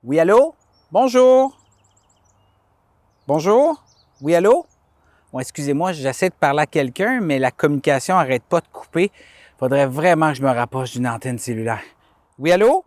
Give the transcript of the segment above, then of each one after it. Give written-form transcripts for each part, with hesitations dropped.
Oui, allô? Bonjour? Bonjour? Oui, allô? Bon, excusez-moi, j'essaie de parler à quelqu'un, mais la communication n'arrête pas de couper. Il faudrait vraiment que je me rapproche d'une antenne cellulaire. Oui, allô?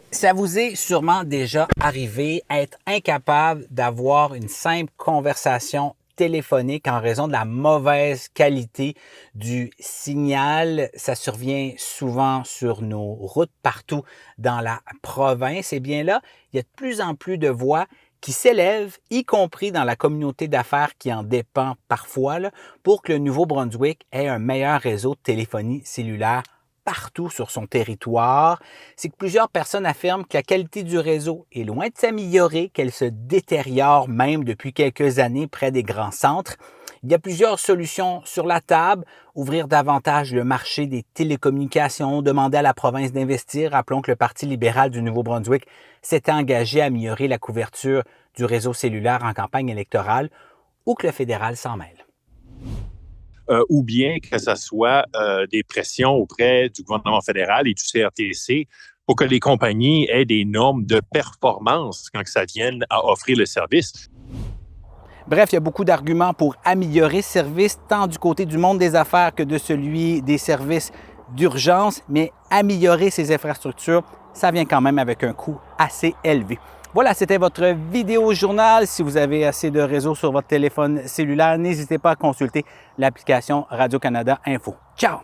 Ça vous est sûrement déjà arrivé être incapable d'avoir une simple conversation téléphonique en raison de la mauvaise qualité du signal. Ça survient souvent sur nos routes partout dans la province. Et bien là, il y a de plus en plus de voix qui s'élèvent, y compris dans la communauté d'affaires qui en dépend parfois, là, pour que le Nouveau-Brunswick ait un meilleur réseau de téléphonie cellulaire partout sur son territoire. C'est que plusieurs personnes affirment que la qualité du réseau est loin de s'améliorer, qu'elle se détériore même depuis quelques années près des grands centres. Il y a plusieurs solutions sur la table. Ouvrir davantage le marché des télécommunications, demander à la province d'investir. Rappelons que le Parti libéral du Nouveau-Brunswick s'est engagé à améliorer la couverture du réseau cellulaire en campagne électorale, ou que le fédéral s'en mêle. Ou bien que ce soit des pressions auprès du gouvernement fédéral et du CRTC pour que les compagnies aient des normes de performance quand ça vienne à offrir le service. Bref, il y a beaucoup d'arguments pour améliorer ce service, tant du côté du monde des affaires que de celui des services d'urgence, mais améliorer ces infrastructures, ça vient quand même avec un coût assez élevé. Voilà, c'était votre vidéo journal. Si vous avez assez de réseau sur votre téléphone cellulaire, n'hésitez pas à consulter l'application Radio-Canada Info. Ciao!